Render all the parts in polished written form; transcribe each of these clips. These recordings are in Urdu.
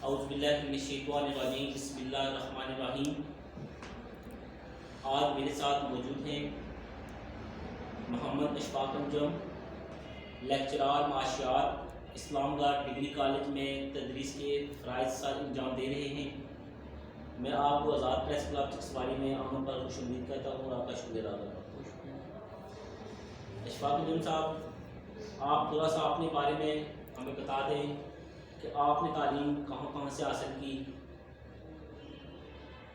اعوذ باللہ من الشیطان الرجیم، بسم اللہ الرحمن الرحیم۔ آج میرے ساتھ موجود ہیں محمد اشفاق انجم، لیکچرار معاشیات، اسلام آباد ڈگری کالج میں تدریس کے فرائض سر انجام دے رہے ہیں۔ میں آپ کو آزاد پریس کلب چکسواڑی میں آمد پر خوش آمدید کہتا ہوں اور آپ کا شکریہ ادا کرتا ہوں۔ اشفاق انجم صاحب، آپ تھوڑا سا اپنے بارے میں ہمیں بتا دیں کہ آپ نے تعلیم کہاں سے حاصل کی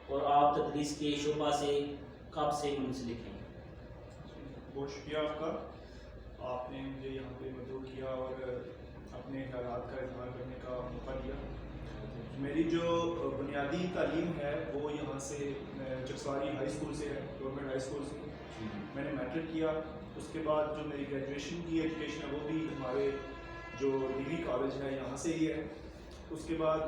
اور آپ تدریس کے شعبہ سے کب سے منسلک ہیں؟ بہت شکریہ آپ کا، آپ نے مجھے یہاں پہ مدعو کیا اور اپنے خیالات کا اظہار کرنے کا موقع دیا۔ میری جو بنیادی تعلیم ہے وہ یہاں سے چکسواڑی ہائی اسکول سے ہے، گورنمنٹ ہائی اسکول سے میں نے میٹرک کیا۔ اس کے بعد جو میری گریجویشن کی ایجوکیشن ہے وہ بھی ہمارے جو ڈگری کالج ہے یہاں سے ہی ہے۔ اس کے بعد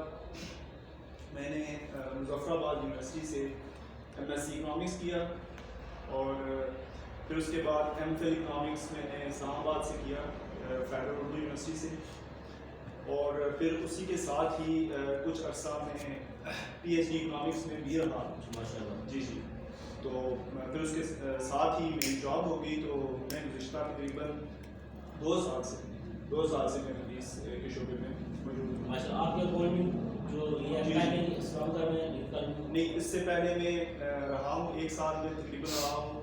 میں نے مظفر آباد یونیورسٹی سے ایم ایس سی اکنامکس کیا اور پھر اس کے بعد ایم فل اکنامکس میں نے اسلام آباد سے کیا، فیڈرل اردو یونیورسٹی سے، اور پھر اسی کے ساتھ ہی کچھ عرصہ میں پی ایچ ڈی اکنامکس میں بھی رہا۔ ماشاء اللہ۔ جی جی، تو پھر اس کے ساتھ ہی میری جاب ہو گئی، تو میں گزشتہ تقریباً 2 سال سے میں حدیث کے شعبے میں موجود ہوں۔ ماشاء اللہ۔ آپ کے گورنمنٹ جو اسلام کا میں نہیں، اس سے پہلے میں رہا ہوں 1 سال میں تقریباً رہا ہوں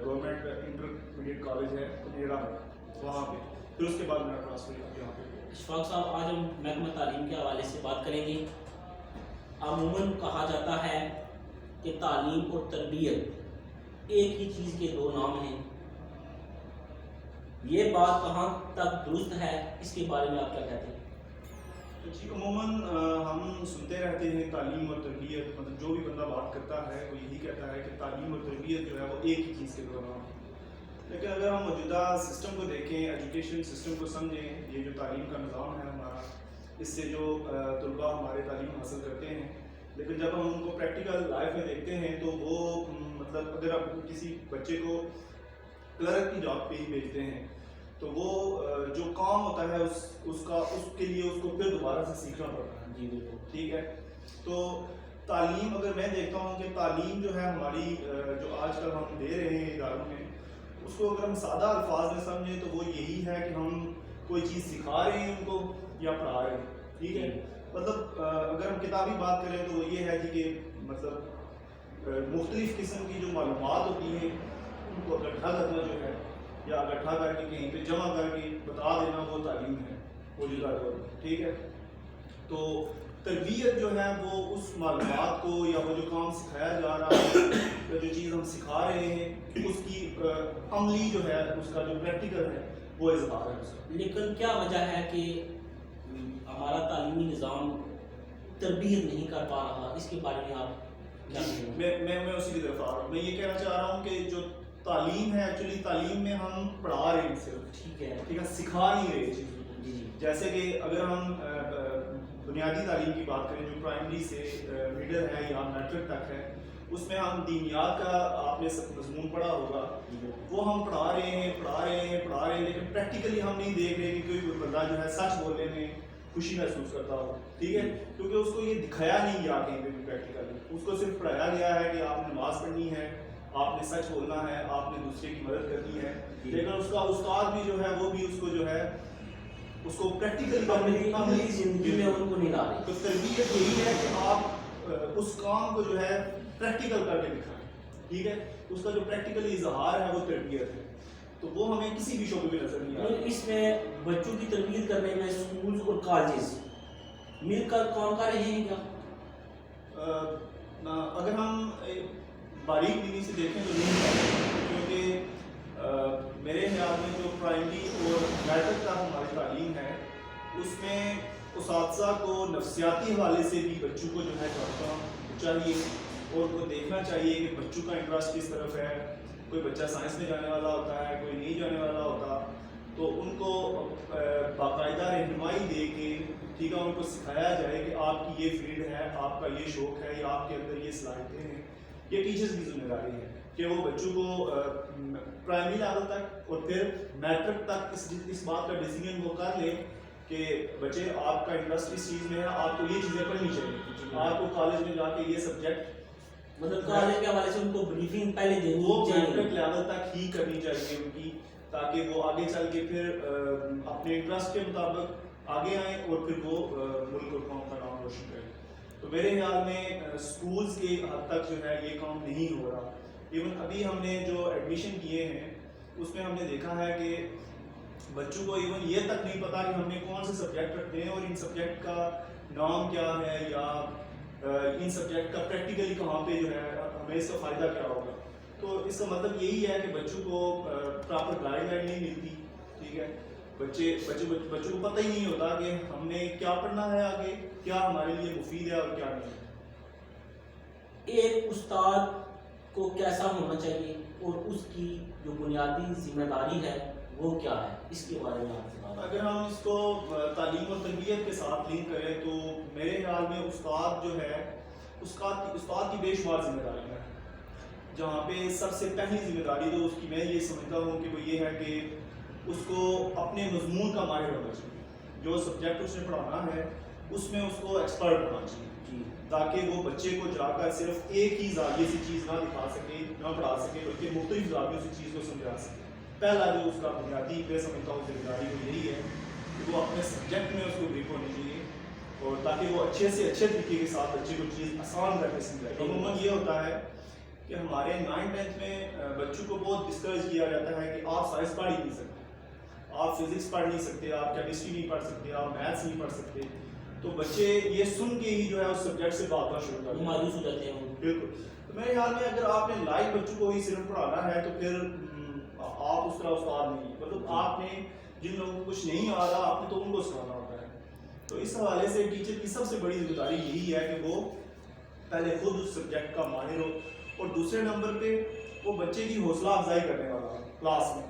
گورنمنٹ انٹرمیڈیٹ کالج ہے نیڑا میں، وہاں پہ۔ پھر اس کے بعد میرا ٹرانسفر یہاں پہ۔ اشفاق صاحب، آج ہم محکمہ تعلیم کے حوالے سے بات کریں گے۔ عموماً کہا جاتا ہے کہ تعلیم اور تربیت ایک ہی چیز کے 2 نام ہیں، یہ بات کہاں تک درست ہے؟ اس کے بارے میں آپ کیا کہتے ہیں؟ جی، عموماً ہم سنتے رہتے ہیں تعلیم اور تربیت، مطلب جو بھی بندہ بات کرتا ہے وہ یہی کہتا ہے کہ تعلیم اور تربیت جو ہے وہ ایک ہی چیز کے 2 نام ہیں۔ لیکن اگر ہم موجودہ سسٹم کو دیکھیں، ایجوکیشن سسٹم کو سمجھیں، یہ جو تعلیم کا نظام ہے ہمارا، اس سے جو طلباء ہمارے تعلیم حاصل کرتے ہیں، لیکن جب ہم ان کو پریکٹیکل لائف میں دیکھتے ہیں تو وہ مطلب اگر آپ کسی بچے کو کلرک کی جاب پہ ہی بھیجتے ہیں تو وہ جو کام ہوتا ہے اس کے لیے اس کو پھر دوبارہ سے سیکھنا پڑتا ہے۔ جی بالکل ٹھیک ہے، تو تعلیم، اگر میں دیکھتا ہوں کہ تعلیم جو ہے ہماری جو آج کل ہم دے رہے ہیں اداروں میں، اس کو اگر ہم سادہ الفاظ میں سمجھیں تو وہ یہی ہے کہ ہم کوئی چیز سکھا رہے ہیں ان کو یا پڑھا رہے ہیں۔ ٹھیک ہے، مطلب اگر ہم کتابی بات کریں تو وہ یہ ہے کہ مطلب مختلف قسم کی جو معلومات ہوتی ہیں ان کو اکٹھا کرنا جو ہے، یا اکٹھا کر کے کہیں پہ جمع کر کے بتا دینا، وہ تعلیم ہے موجودہ دور میں۔ ٹھیک ہے، تو تربیت جو ہے وہ اس معلومات کو یا وہ جو کام سکھایا جا رہا ہے یا جو چیز ہم سکھا رہے ہیں اس کی عملی جو ہے، اس کا جو پریکٹیکل ہے وہ اظہار ہے اس کا۔ لیکن کیا وجہ ہے کہ ہمارا تعلیمی نظام تربیت نہیں کر پا رہا؟ اس کے بارے میں آپ کیا کہیں گے؟ میں اسی کی طرف آ رہا ہوں۔ میں یہ کہنا چاہ رہا ہوں کہ جو تعلیم ہے، ایکچولی تعلیم میں ہم پڑھا رہے ہیں صرف، ٹھیک ہے، سکھا نہیں رہے چیزوں کو۔ جی جیسے کہ اگر ہم بنیادی تعلیم کی بات کریں جو پرائمری سے مڈل ہے یا میٹرک تک ہے، اس میں ہم دینیات کا آپ نے مضمون پڑھا ہوگا، وہ ہم پڑھا رہے ہیں، لیکن پریکٹیکلی ہم نہیں دیکھ رہے کہ کوئی بندہ جو ہے سچ بولنے میں خوشی محسوس کرتا ہو۔ ٹھیک ہے، کیونکہ اس کو یہ دکھایا نہیں گیا کہیں پہ بھی پریکٹیکلی، اس کو صرف پڑھایا گیا ہے کہ آپ نے نماز پڑھنی ہے، آپ نے سچ بولنا ہے، آپ نے دوسرے کی مدد کرنی ہے، لیکن اس کا استاد بھی جو ہے وہ بھی اس کو جو ہے اس کو پریکٹیکلی عملی زندگی میں ان کو نہیں لا رہی۔ تو تربیت یہی ہے کہ آپ اس کام کو جو ہے پریکٹیکل کر کے دکھائیں۔ ٹھیک ہے، اس کا جو پریکٹیکلی اظہار ہے وہ تربیت ہے، تو وہ ہمیں کسی بھی شعبے میں نظر نہیں آ رہا۔ اس میں بچوں کی تربیت کرنے میں اسکولز اور کالجز مل کر کام کر رہے ہیں کیا؟ اگر ہم باریک بینی سے دیکھیں تو نہیں، کیونکہ میرے خیال میں جو پرائمری اور میٹرک تک ہماری تعلیم ہے اس میں اساتذہ کو نفسیاتی حوالے سے بھی بچوں کو جو ہے پڑھنا چاہیے اور ان کو دیکھنا چاہیے کہ بچوں کا انٹرسٹ کس طرف ہے۔ کوئی بچہ سائنس میں جانے والا ہوتا ہے، کوئی نہیں جانے والا ہوتا، تو ان کو باقاعدہ رہنمائی دے کے، ٹھیک ہے، ان کو سکھایا جائے کہ آپ کی یہ فیلڈ ہے، آپ کا یہ شوق ہے یا آپ کے اندر یہ صلاحیتیں ہیں۔ یہ ٹیچرز کی ذمہ داری ہے کہ وہ بچوں کو پرائمری لیول تک اور پھر میٹرک تک اس بات کا ڈیسیجن وہ کر لے کہ بچے آپ کا انٹرسٹ اس چیز میں ہے, آپ کو یہ چیزیں پڑھنی چاہیے, آپ کو کالج میں جا کے یہ سبجیکٹ مطلب کالج کے حوالے سے ان کو بریفنگ پہلے دینی وہ چاہیے, میٹرک لیول تک ہی کرنی چاہیے ان کی, تاکہ وہ آگے چل کے پھر اپنے انٹرسٹ کے مطابق آگے آئیں اور پھر وہ ملک اور قوم کا نام روشن کریں. تو میرے خیال میں اسکولز کے حد تک جو ہے یہ کام نہیں ہو رہا. ایون ابھی ہم نے جو ایڈمیشن کیے ہیں اس میں ہم نے دیکھا ہے کہ بچوں کو ایون یہ تک نہیں پتا کہ ہم نے کون سے سبجیکٹ رکھتے ہیں اور ان سبجیکٹ کا نام کیا ہے, یا ان سبجیکٹ کا پریکٹیکلی کہاں پہ جو ہے ہمیں اس کا فائدہ کیا ہوگا. تو اس کا مطلب یہی ہے کہ بچوں کو پراپر گائیڈ لائن نہیں ملتی. ٹھیک ہے, بچوں کو پتہ ہی نہیں ہوتا کہ ہم نے کیا پڑھنا ہے آگے, کیا ہمارے لیے مفید ہے اور کیا نہیں. ایک استاد کو کیسا ہونا چاہیے اور اس کی جو بنیادی ذمہ داری ہے وہ کیا ہے, اس کے بارے میں آپ سے بات. اگر ہم اس کو تعلیم و تربیت کے ساتھ لنک کریں تو میرے خیال میں استاد جو ہے استاد کی بے شمار ذمہ داریاں ہیں, جہاں پہ سب سے پہلی ذمہ داری تو اس کی میں یہ سمجھتا ہوں کہ وہ یہ ہے کہ اس کو اپنے مضمون کا ماہر ہونا چاہیے. جو سبجیکٹ اس نے پڑھانا ہے اس میں اس کو ایکسپرٹ ہونا چاہیے, تاکہ وہ بچے کو جا کر صرف ایک ہی زاویے سے چیز نہ دکھا سکے, نہ پڑھا سکے, بلکہ مختلف زاویوں سے چیز کو سمجھا سکے. پہلا جو اس کا بنیادی میں سمجھتا ہوں ذمہ داری وہ یہی ہے کہ وہ اپنے سبجیکٹ میں اس کو گرپ ہونی چاہیے, اور تاکہ وہ اچھے سے اچھے طریقے کے ساتھ بچے کو چیز آسان کر کے سمجھائے. عموماً یہ ہوتا ہے کہ ہمارے 9th-10th میں بچوں کو بہت ڈسکریج کیا جاتا ہے کہ آپ سائنس پڑھ ہی نہیں سکتے, آپ فزکس پڑھ نہیں سکتے, آپ کیمسٹری نہیں پڑھ سکتے, آپ میتھس نہیں پڑھ سکتے. تو بچے یہ سن کے ہی جو ہے اس سبجیکٹ سے بھاگنا شروع کر مایوس ہو جاتے ہیں. بالکل. تو میرے خیال میں اگر آپ نے لائف بچوں کو ہی صرف پڑھانا ہے تو پھر آپ اس طرح استاد نہیں, مطلب آپ نے جن لوگوں کو کچھ نہیں آ رہا آپ نے تو ان کو سکھانا ہوتا ہے. تو اس حوالے سے ٹیچر کی سب سے بڑی ذمہ داری یہی ہے کہ وہ پہلے خود اس سبجیکٹ کا ماہر ہو, اور دوسرے نمبر پہ وہ بچے کی حوصلہ افزائی کرنے والا ہو کلاس میں.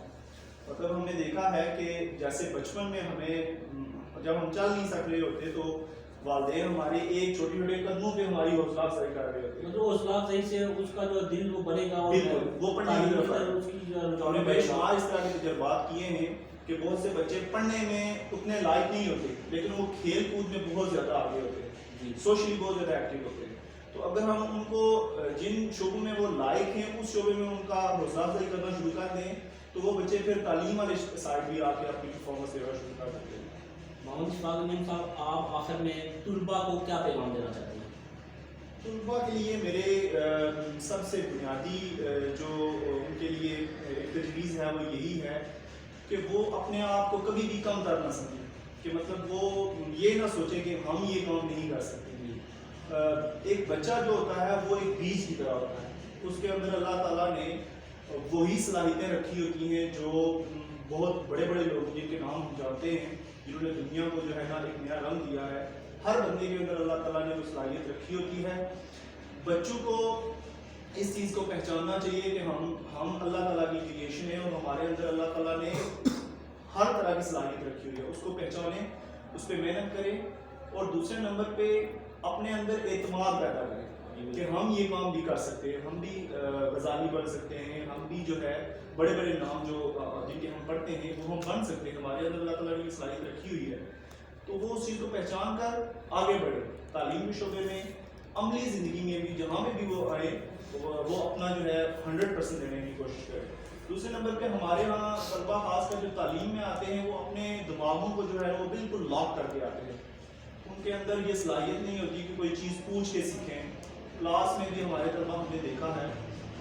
مطلب ہم نے دیکھا ہے کہ جیسے بچپن میں ہمیں جب ہم چل نہیں سک رہے ہوتے تو والدین ہمارے ایک چھوٹے چھوٹے قدموں پہ ہماری حوصلہ افزائی کر رہے ہوتے ہیں. مطلب حوصلہ افزائی سے اس کا جو دل وہ بڑھے گا, بالکل وہ پڑھنے کی طرف ہے. ہم نے بے شمار اس طرح کے تجربات کیے ہیں کہ بہت سے بچے پڑھنے میں اتنے لائق نہیں ہوتے, لیکن وہ کھیل کود میں بہت زیادہ آگے ہوتے ہیں, سوشلی بہت زیادہ ایکٹیو ہوتے ہیں. تو اگر ہم ان کو جن شعبوں میں وہ لائق ہیں اس شعبے میں ان کا حوصلہ افزائی کرنا شروع کر دیں تو وہ بچے پھر تعلیم والے سائڈ بھی آ کے اپنی پرفارمنس دینا شروع کر دیتے ہیں. محمد اشفاق امین صاحب, آپ آخر میں طلباء کو کیا پیغام دینا چاہتے ہیں؟ طلباء کے لیے میرے سب سے بنیادی جو ان کے لیے ایک تجویز ہے وہ یہی ہے کہ وہ اپنے آپ کو کبھی بھی کم تر نہ سمجھیں, کہ مطلب وہ یہ نہ سوچیں کہ ہم یہ کام نہیں کر سکتے. ایک بچہ جو ہوتا ہے وہ ایک بیج کی طرح ہوتا ہے, اس کے اندر اللہ تعالیٰ نے وہی صلاحیتیں رکھی ہوتی ہیں جو بہت بڑے بڑے لوگ جن کے نام ہم جانتے ہیں, جنہوں نے دنیا کو جو ہے نا ایک نیا رنگ دیا ہے, ہر بندے کے اندر اللہ تعالیٰ نے وہ صلاحیت رکھی ہوتی ہے. بچوں کو اس چیز کو پہچاننا چاہیے کہ ہم اللہ تعالیٰ کی کریشن ہیں اور ہمارے اندر اللہ تعالیٰ نے ہر طرح کی صلاحیت رکھی ہوئی ہے. اس کو پہچانیں, اس پہ محنت کریں, اور دوسرے نمبر پہ اپنے اندر اعتماد پیدا کریں کہ ہم یہ کام بھی کر سکتے ہیں, ہم بھی غزالی بن سکتے ہیں, ہم بھی جو ہے بڑے بڑے نام جو جن کے ہم پڑھتے ہیں وہ ہم بن سکتے ہیں. ہمارے اندر اللہ تعالیٰ نے یہ صلاحیت رکھی ہوئی ہے. تو وہ اس چیز کو پہچان کر آگے بڑھے, تعلیم کے شعبے میں, عملی زندگی میں بھی, جہاں پہ بھی وہ آئے وہ اپنا جو ہے 100% دینے کی کوشش کرے. دوسرے نمبر پہ ہمارے ہاں طلباء خاص کر جو تعلیم میں آتے ہیں وہ اپنے دماغوں کو جو ہے وہ بالکل لاک کر کے آتے ہیں. ان کے اندر یہ صلاحیت نہیں ہوتی کہ کوئی چیز پوچھ کے سیکھیں. کلاس میں بھی ہمارے طلباء ہم نے دیکھا ہے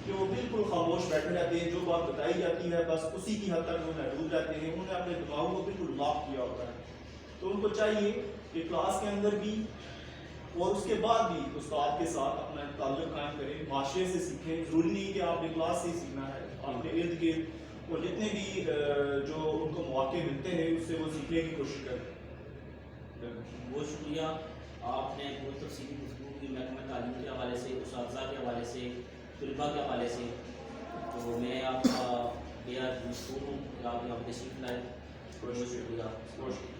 کہ وہ بالکل خاموش بیٹھے رہتے ہیں, جو بات بتائی جاتی ہے بس اسی کی حد تک وہ محدود رہتے ہیں. انہوں نے اپنے دماغوں کو بالکل لاک کیا ہوتا ہے. تو ان کو چاہیے کہ کلاس کے اندر بھی اور اس کے بعد بھی استاد کے ساتھ اپنا تعلق قائم کریں, معاشرے سے سیکھیں. ضروری نہیں کہ آپ نے کلاس سے ہی سیکھنا ہے, آپ نے ارد گرد اور جتنے بھی جو ان کو مواقع ملتے ہیں اس سے وہ سیکھنے کی کوشش کریں. بہت شکریہ, آپ نے بہت تفصیلی گفتگو کی محکمہ تعلیم کے حوالے سے, اساتذہ کے حوالے سے, طلباء کے حوالے سے. تو میں آپ کا بے حد مشکور ہوں کہ آپ یہاں تشریف لائے. بہت شکریہ.